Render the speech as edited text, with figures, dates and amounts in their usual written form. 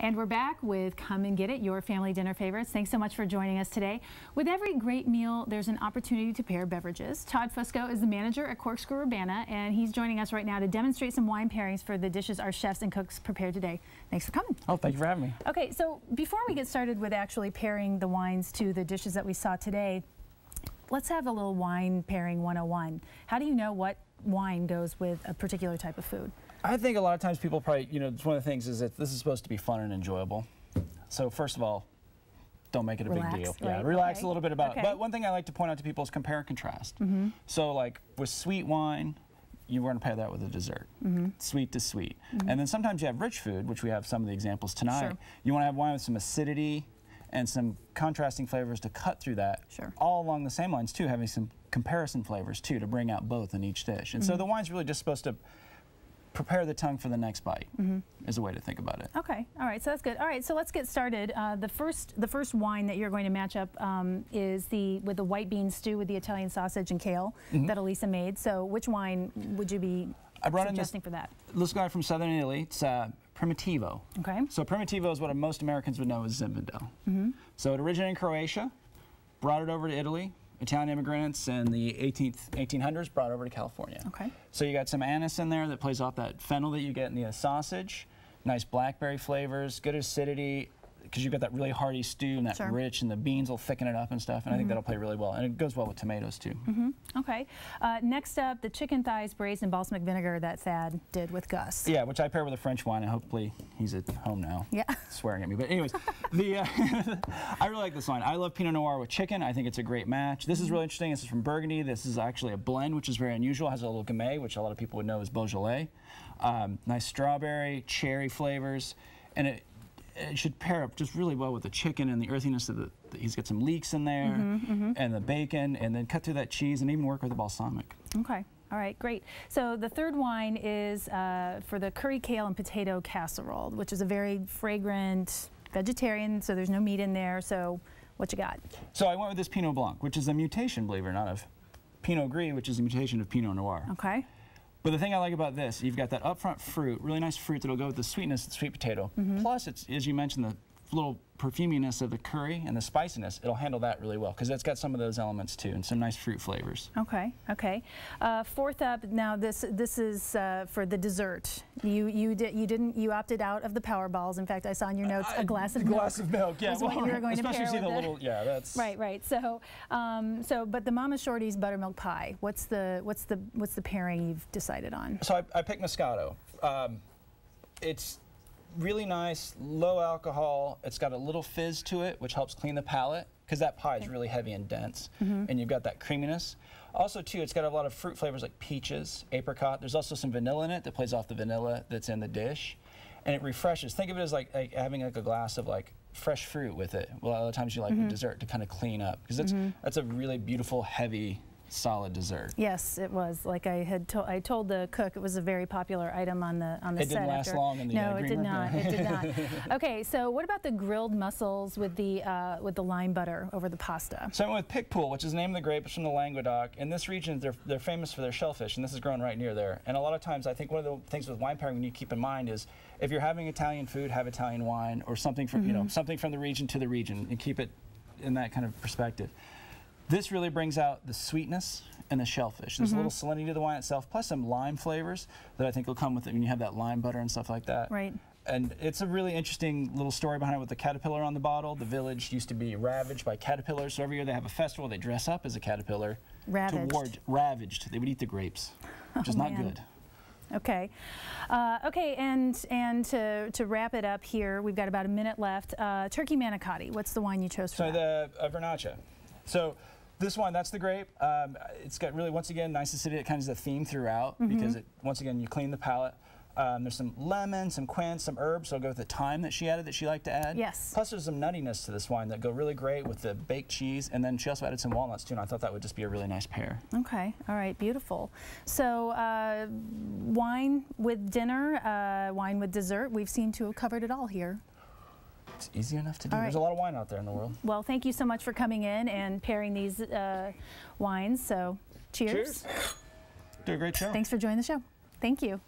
And we're back with Come and Get It, your family dinner favorites. Thanks so much for joining us today. With every great meal, there's an opportunity to pair beverages. Todd Fusco is the manager at Corkscrew Urbana, and he's joining us right now to demonstrate some wine pairings for the dishes our chefs and cooks prepared today. Thanks for coming. Oh, thank you for having me. Okay, so before we get started with actually pairing the wines to the dishes that we saw today, let's have a little wine pairing 101. How do you know what wine goes with a particular type of food? I think a lot of times people probably, it's one of the things is that this is supposed to be fun and enjoyable. So first of all, don't make it a big deal. Right? Yeah, relax a little bit about it. But one thing I like to point out to people is compare and contrast. So like with sweet wine, you want to pair that with a dessert, sweet to sweet. And then sometimes you have rich food, which we have some of the examples tonight. Sure. You want to have wine with some acidity and some contrasting flavors to cut through that. Sure. All along the same lines too, having some comparison flavors too to bring out both in each dish. And so the wine's really just supposed to prepare the tongue for the next bite is a way to think about it. Okay, all right, so that's good. All right, so let's get started. The first wine that you're going to match up is with the white bean stew with the Italian sausage and kale that Lisa made. So which wine would you be suggesting for that? This guy from Southern Italy, it's Primitivo. Okay. So Primitivo is what most Americans would know as Zinfandel. So it originated in Croatia, brought it over to Italy. Italian immigrants in the 1800s brought over to California. Okay. So you got some anise in there that plays off that fennel that you get in the sausage. Nice blackberry flavors, good acidity, because you've got that really hearty stew and that rich, and the beans will thicken it up and stuff, and I think that'll play really well. And it goes well with tomatoes too. Okay. Next up, the chicken thighs braised in balsamic vinegar that Thad did with Gus. Yeah, which I pair with a French wine, and hopefully he's at home now. Yeah. Swearing at me. But anyways, I really like this wine. I love Pinot Noir with chicken. I think it's a great match. This is really interesting. This is from Burgundy. This is actually a blend, which is very unusual. It has a little Gamay, which a lot of people would know as Beaujolais. Nice strawberry, cherry flavors, and it should pair up just really well with the chicken and the earthiness of he's got some leeks in there, and the bacon, and then cut through that cheese and even work with the balsamic. Okay. All right, great. So the third wine is for the curry kale and potato casserole, which is a very fragrant vegetarian, so there's no meat in there. So what you got? So I went with this Pinot Blanc, which is a mutation, believe it or not, of Pinot Gris, which is a mutation of Pinot Noir. Okay. But the thing I like about this, you've got that upfront fruit, really nice fruit that'll go with the sweetness of the sweet potato. Plus, it's, as you mentioned, the little perfuminess of the curry and the spiciness. It'll handle that really well because it's got some of those elements too, and some nice fruit flavors. Okay, okay. Fourth up, now this is for the dessert. You opted out of the power balls. In fact, I saw in your notes a glass of milk. Glass of milk, yeah. Well, what you were going especially to pair see the with little, yeah, that's right. So, but the Mama Shorty's buttermilk pie. What's the pairing you've decided on? So I picked Moscato. It's really nice, low alcohol. It's got a little fizz to it, which helps clean the palate, because that pie is really heavy and dense, and you've got that creaminess. Also, too, it's got a lot of fruit flavors like peaches, apricot. There's also some vanilla in it that plays off the vanilla that's in the dish, and it refreshes. Think of it as like having like a glass of like fresh fruit with it. Well, a lot of times you like with dessert to kind of clean up, because that's a really beautiful, heavy, solid dessert. Yes, it was. Like I told the cook, it was a very popular item on the set. It didn't last long in the No, green it did room? not. It did not. Okay, so what about the grilled mussels with the lime butter over the pasta? So I went with Picpoul, which is the name of the grape. It's from the Languedoc. In this region, they're famous for their shellfish, and this is grown right near there. And a lot of times, I think one of the things with wine pairing we need to keep in mind is if you're having Italian food, have Italian wine, or something from something from the region to the region, and keep it in that kind of perspective. This really brings out the sweetness and the shellfish. There's a little salinity to the wine itself, plus some lime flavors that I think will come with it when you have that lime butter and stuff like that. Right. And it's a really interesting little story behind it with the caterpillar on the bottle. The village used to be ravaged by caterpillars, so every year they have a festival. They dress up as a caterpillar. Ravaged. Ravaged. They would eat the grapes, which is not good. Okay. Okay, and to wrap it up here, we've got about a minute left. Turkey manicotti. What's the wine you chose for that? So the Vernaccia. So this one, that's the grape. It's got really, once again, nice acidity. It kind of is a theme throughout because, once again, you clean the palate. There's some lemon, some quince, some herbs, so I'll go with the thyme that she added that she liked to add. Yes. Plus there's some nuttiness to this wine that go really great with the baked cheese, and then she also added some walnuts too, and I thought that would just be a really nice pair. Okay, all right, beautiful. So wine with dinner, wine with dessert, we've seemed to have covered it all here. It's easy enough to do. There's a lot of wine out there in the world. Well, thank you so much for coming in and pairing these wines, so cheers. Cheers. Do a great show. Thanks for joining the show. Thank you.